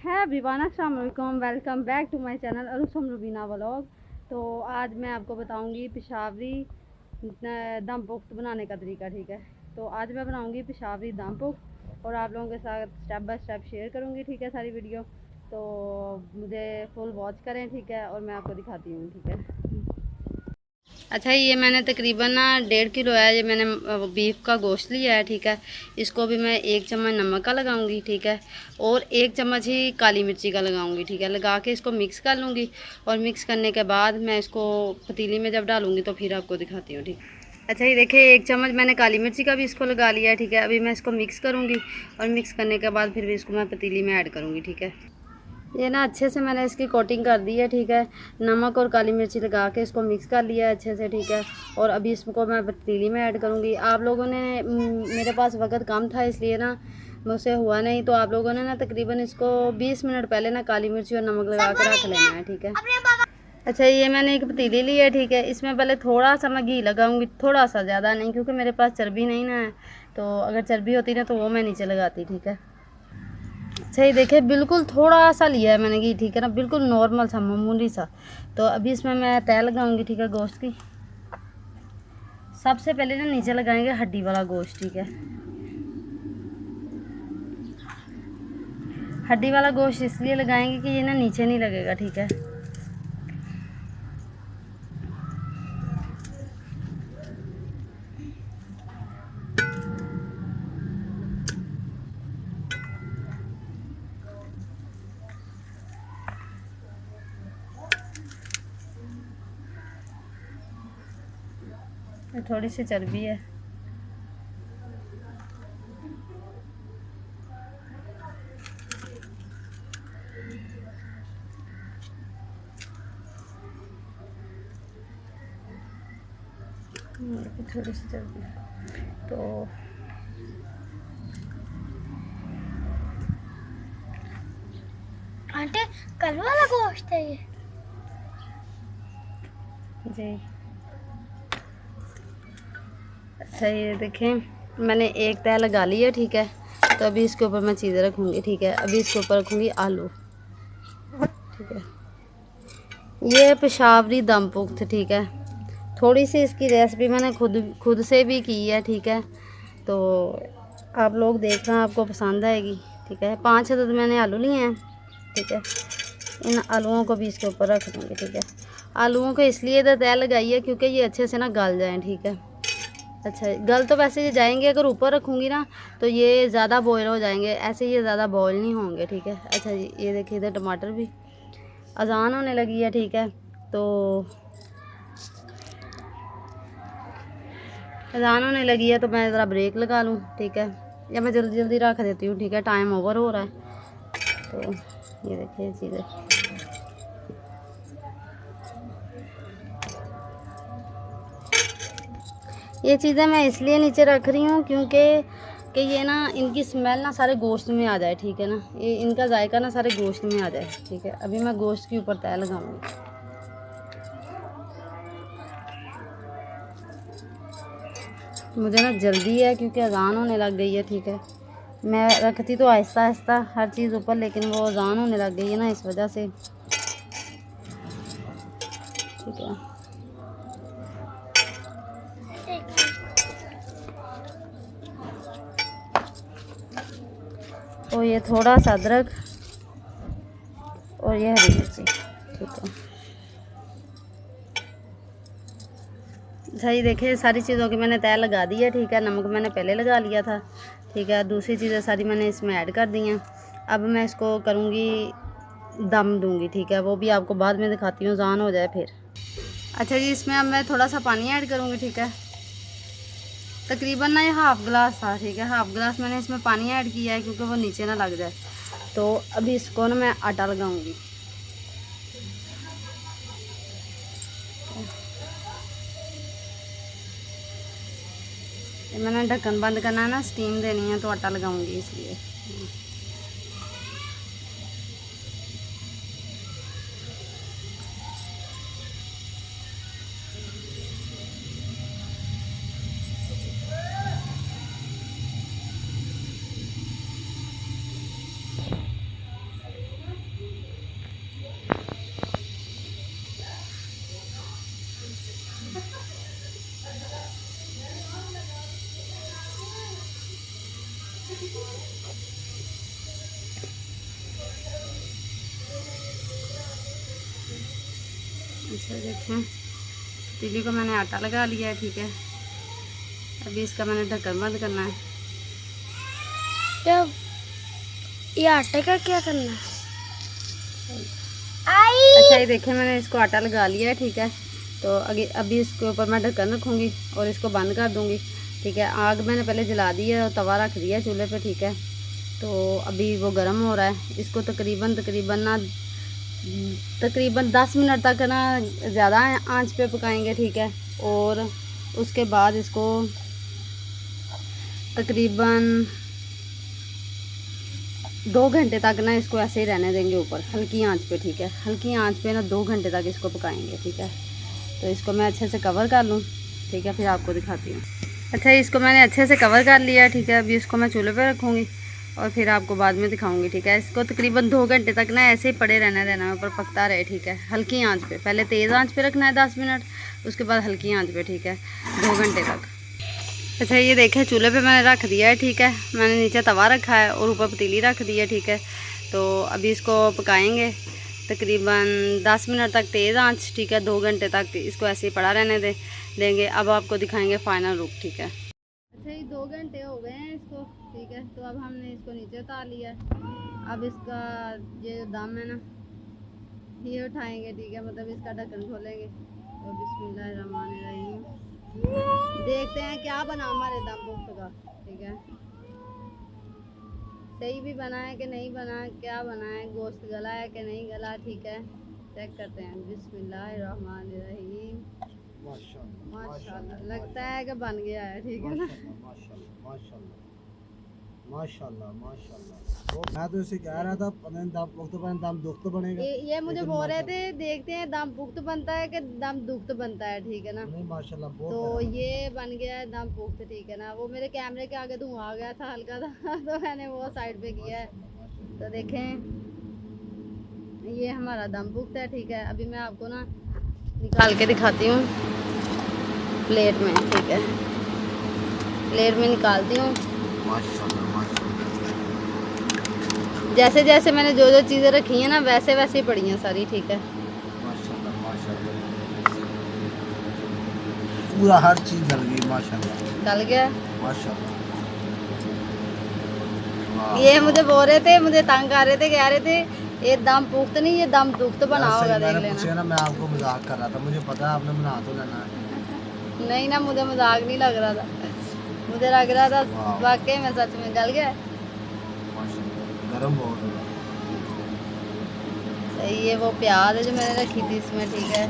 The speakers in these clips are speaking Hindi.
है एवरीवन, अस्सलाम वालेकुम। Welcome back to my channel Arusam Rubina vlog. तो आज मैं आपको बताऊंगी पेशावरी दम पुख्त बनाने का तरीका। ठीक है, तो आज मैं बनाऊंगी पेशावरी दम पुख्त और आप लोगों के साथ स्टेप बाय स्टेप शेयर करूंगी। ठीक है, सारी वीडियो तो मुझे फुल वॉच करें। ठीक है, और मैं आपको दिखाती हूँ। ठीक है, अच्छा ये मैंने तकरीबन ना 1.5 किलो है, ये मैंने बीफ का गोश्त लिया है। ठीक है, इसको भी मैं 1 चम्मच नमक का लगाऊंगी। ठीक है, और 1 चम्मच ही काली मिर्ची का लगाऊंगी। ठीक है, लगा के इसको मिक्स कर लूँगी और मिक्स करने के बाद मैं इसको पतीली में जब डालूँगी तो फिर आपको दिखाती हूँ। ठीक, अच्छा ये देखिए 1 चम्मच मैंने काली मिर्ची का भी इसको लगा लिया है। ठीक है, अभी मैं इसको मिक्स करूँगी और मिक्स करने के बाद फिर भी इसको मैं पतीली में ऐड करूँगी। ठीक है, ये ना अच्छे से मैंने इसकी कोटिंग कर दी है। ठीक है, नमक और काली मिर्ची लगा के इसको मिक्स कर लिया है अच्छे से। ठीक है, और अभी इसको मैं पतीली में ऐड करूँगी। आप लोगों ने मेरे पास वक्त कम था इसलिए ना मुझसे हुआ नहीं, तो आप लोगों ने ना तकरीबन इसको 20 मिनट पहले ना काली मिर्ची और नमक लगा के रख लेना है। ठीक है, अच्छा ये मैंने एक पतीली ली है। ठीक है, इसमें पहले थोड़ा सा मैं घी लगाऊंगी, थोड़ा सा, ज़्यादा नहीं, क्योंकि मेरे पास चर्बी नहीं ना है। तो अगर चर्बी होती ना तो वो मैं नीचे लगाती। ठीक है, सही देखिए बिल्कुल थोड़ा सा लिया है मैंने घी। ठीक है ना, बिल्कुल नॉर्मल सा, मामूली सा। तो अभी इसमें मैं तय लगाऊंगी। ठीक है, गोश्त की सबसे पहले ना नीचे लगाएंगे हड्डी वाला गोश्त। ठीक है, हड्डी वाला गोश्त इसलिए लगाएंगे कि ये ना नीचे नहीं लगेगा। ठीक है, थोड़ी सी चर्बी है। थोड़ी सी चर्बी तो आंटी कल वाला गोश्त है ये जी। अच्छा ये देखें मैंने एक तय लगा ली है। ठीक है, तो अभी इसके ऊपर मैं चीज़ें रखूँगी। ठीक है, अभी इसके ऊपर रखूँगी आलू। ठीक है, ये है पेशावरी दम पुख्त। ठीक है, थोड़ी सी इसकी रेसिपी मैंने खुद से भी की है। ठीक है, तो आप लोग देखना, आपको पसंद आएगी। ठीक है, 5 अदद मैंने आलू लिए हैं। ठीक है, इन आलूओं को भी इसके ऊपर रख दूँगी। ठीक है, आलूओं को इसलिए तो तय लगाई है क्योंकि ये अच्छे से ना गल जाएँ। ठीक है, अच्छा गल तो वैसे ये जाएंगे, अगर ऊपर रखूँगी ना तो ये ज़्यादा बॉयल हो जाएंगे, ऐसे ये ज़्यादा बॉयल नहीं होंगे। ठीक है, अच्छा जी ये देखिए इधर टमाटर भी अजान होने लगी है। ठीक है, तो अजान होने लगी है तो मैं ज़रा ब्रेक लगा लूँ। ठीक है, या मैं जल्दी जल्दी रख देती हूँ। ठीक है, टाइम ओवर हो रहा है। तो ये देखिए चीज़ें, ये चीज़ें मैं इसलिए नीचे रख रही हूँ क्योंकि ये ना इनकी स्मेल ना सारे गोश्त में आ जाए। ठीक है ना, ये इनका जायका ना सारे गोश्त में आ जाए। ठीक है, अभी मैं गोश्त के ऊपर तय लगाऊंगी। मुझे ना जल्दी है क्योंकि अजान होने लग गई है। ठीक है, मैं रखती तो आहिस्ता आहिस्ता हर चीज़ ऊपर, लेकिन वो अजान होने लग गई है ना, इस वजह से। ठीक है, और ये थोड़ा सा अदरक और ये हरी मिर्ची। ठीक है, सही देखिए सारी चीज़ों की मैंने तय लगा दी है। ठीक है, नमक मैंने पहले लगा लिया था। ठीक है, दूसरी चीज़ें सारी मैंने इसमें ऐड कर दी हैं। अब मैं इसको करूँगी, दम दूँगी। ठीक है, वो भी आपको बाद में दिखाती हूँ, अज़ान हो जाए फिर। अच्छा जी, इसमें अब मैं थोड़ा सा पानी ऐड करूँगी। ठीक है, तकरीबन ना ये हाफ़ गिलास था। ठीक है, हाफ़ गिलास मैंने इसमें पानी ऐड किया है क्योंकि वो नीचे ना लग जाए। तो अभी इसको ना मैं आटा लगाऊँगी। मैंने ढक्कन बंद करना है ना, स्टीम देनी है तो आटा लगाऊंगी इसलिए। अच्छा देखें, पतीली को मैंने आटा लगा लिया है, ठीक है। अभी इसका मैंने ढक्कन बंद करना है। क्या ये आटे का क्या करना है? आई अच्छा ये देखें, मैंने इसको आटा लगा लिया है, ठीक है। तो अभी इसके ऊपर मैं ढक्कन रखूँगी और इसको बंद कर दूँगी, ठीक है। आग मैंने पहले जला दी है और तवा रख दिया चूल्हे पे, ठीक है। तो अभी वो गर्म हो रहा है। इसको तकरीबन 10 मिनट तक ना ज़्यादा आंच पे पकाएंगे, ठीक है। और उसके बाद इसको तकरीबन 2 घंटे तक ना इसको ऐसे ही रहने देंगे ऊपर हल्की आंच पे, ठीक है। हल्की आंच पे ना 2 घंटे तक इसको पकाएंगे, ठीक है। तो इसको मैं अच्छे से कवर कर लूँ, ठीक है, फिर आपको दिखाती हूँ। अच्छा इसको मैंने अच्छे से कवर कर लिया है, ठीक है। अभी इसको मैं चूल्हे पे रखूँगी और फिर आपको बाद में दिखाऊंगी, ठीक है। इसको तकरीबन 2 घंटे तक ना ऐसे ही पड़े रहने देना है, ऊपर पकता रहे, ठीक है। हल्की आंच पे, पहले तेज़ आंच पे रखना है 10 मिनट, उसके बाद हल्की आंच पे, ठीक है, 2 घंटे तक। अच्छा ये देखें, चूल्हे पे मैंने रख दिया है, ठीक है। मैंने नीचे तवा रखा है और ऊपर पतीली रख दी है, ठीक है। तो अभी इसको पकाएंगे तकरीबन 10 मिनट तक तेज़ आंच, ठीक है। 2 घंटे तक इसको ऐसे ही पड़ा रहने देंगे। अब आपको दिखाएंगे फाइनल लुक, ठीक है। अच्छा ये 2 घंटे हो गए हैं इसको, ठीक है। तो अब हमने इसको नीचे उतार लिया है। अब इसका ये जो दम है ना, ये उठाएंगे, ठीक है। मतलब इसका ढक्कन खोलेंगे। तो बिस्मिल्लाहिर्रहमानिर्रहीम, देखते हैं क्या बना हमारे दम पुख्त का, ठीक है। सही भी बना है कि नहीं बना, क्या बना है, गोश्त गला है कि नहीं गला, ठीक है। चेक करते हैं। बिस्मिल्लाहिर्रहमानिर्रहीम, माशाल्लाह लगता है कि बन गया है, ठीक है ना। माशाल्लाह माशाल्लाह। मैं तो इसे कह रहा था दम दुख्त बनेगा। ये मुझे बोल रहे थे देखते हैं दम पुख्त बनता है कि दम दुख्त बनता है, ठीक है ना। नहीं माशाल्लाह तो बहुत ये बन गया है दम पुख्त, ठीक है ना। वो मेरे कैमरे के आगे धुआं आ गया था हल्का था तो मैंने वो साइड पे किया है। तो देखें ये हमारा दम पुख्त है, ठीक है। अभी मैं आपको ना निकाल के दिखाती हूँ प्लेट में, ठीक है। प्लेट में निकालती हूँ। माशाल्लाह माशाल्लाह जैसे जैसे मैंने जो जो चीज़ें रखी हैं ना वैसे वैसे ही पड़ी हैं सारी, ठीक है। माशाल्लाह माशाल्लाह पूरा हर चीज गल गई माशाल्लाह। गल गया माशाल्लाह। ये मुझे बोल रहे थे, मुझे तंग कर रहे थे, कह रहे थे ये दम पुख्त नहीं ये दम दुख्त बना होगा, देख लेना। ना मैं आपको मजाक कर रहा था, मुझे पता है आपने बना तो लेना है। नहीं ना, मुझे मजाक नहीं लग रहा था, मुझे लग रहा था वाकई में सच में गल गया। गरम बहुत है। सही है। वो प्याज है जो मैंने रखी थी इसमें, ठीक है।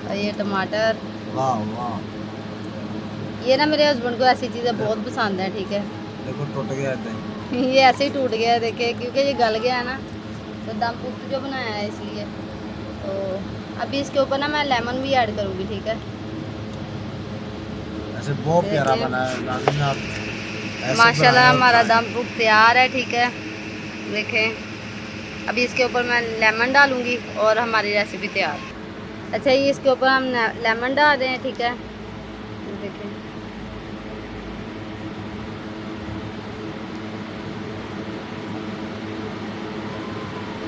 और ये टमाटर। वाह वाह। ये ना मेरे हस्बैंड को ऐसी चीज़ें बहुत पसंद है, ठीक है। देखो टूट गया था। ये ऐसे ही टूट गया है, देखिए, क्योंकि ये गल गया है ना, तो दम पुख्त जो बनाया है इसलिए। तो अभी इसके ऊपर ना मैं लेमन भी ऐड करूँगी, ठीक है। ऐसे बहुत प्यारा बना है नाज़रीन, आप माशाल्लाह हमारा दम पुख्त तैयार है, ठीक है। देखें अभी इसके ऊपर मैं लेमन डालूँगी और हमारी रेसिपी तैयार। अच्छा ये इसके ऊपर हम लेमन डाल रहे हैं, ठीक है। देखें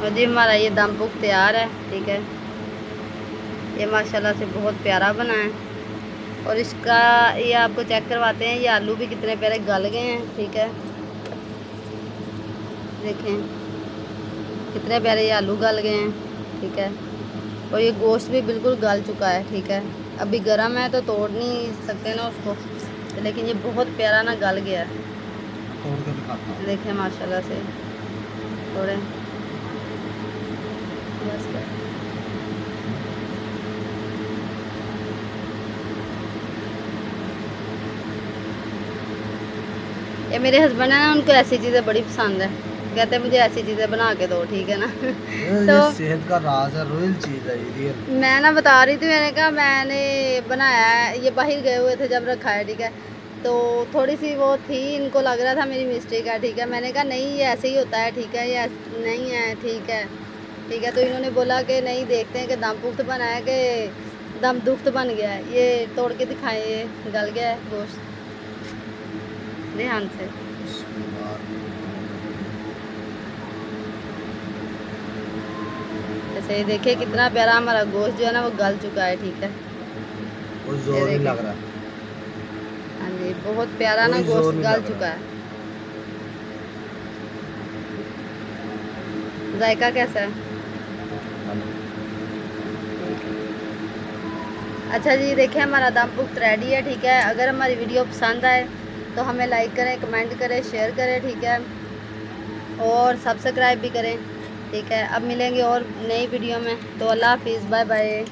और जी हमारा ये दम पुख्त तैयार है, ठीक है। ये माशाल्लाह से बहुत प्यारा बना है। और इसका ये आपको चेक करवाते हैं, ये आलू भी कितने प्यारे गल गए हैं, ठीक है। देखें कितने प्यारे ये आलू गल गए हैं, ठीक है। और ये गोश्त भी बिल्कुल गल चुका है, ठीक है। अभी गर्म है तो तोड़ नहीं सकते ना उसको, लेकिन ये बहुत प्यारा ना गल गया है। तोड़ के दिखाता हूं। देखें माशाल्लाह से थोड़े बस कर। ये मेरे हस्बैंड है ना, उनको ऐसी चीज़ें बड़ी पसंद है, कहते हैं मुझे ऐसी चीज़ें बना के दो, ठीक है ना। तो ये सेहत का राज है, रॉयल चीज़ है ये। मैं ना बता रही थी, मैंने कहा मैंने बनाया है, ये बाहर गए हुए थे जब रखा है, ठीक है। तो थोड़ी सी वो थी, इनको लग रहा था मेरी मिस्टेक है, ठीक है। मैंने कहा नहीं ये ऐसे ही होता है, ठीक है, ये नहीं है, ठीक है, ठीक है। तो इन्होंने बोला कि नहीं देखते हैं कि दम पुख्त बना है कि दम दुख्त बन गया है। ये तोड़ के दिखाएं, ये गल गया है गोश्त, ध्यान से। से देखिए कितना प्यारा हमारा गोश्त जो है ना वो गल चुका है, ठीक है। कोई जोर नहीं लग रहा। हाँ जी, बहुत प्यारा ना कोई जोर गोश्त नहीं गल लग चुका रहा। है। जायका कैसा है? अच्छा जी, देखिए हमारा दम पुख्त रेडी है, ठीक है। अगर हमारी वीडियो पसंद आए तो हमें लाइक करें, कमेंट करें, शेयर करें, ठीक है, और सब्सक्राइब भी करें, ठीक है। अब मिलेंगे और नई वीडियो में, तो अल्लाह हाफिज़, बाय बाय।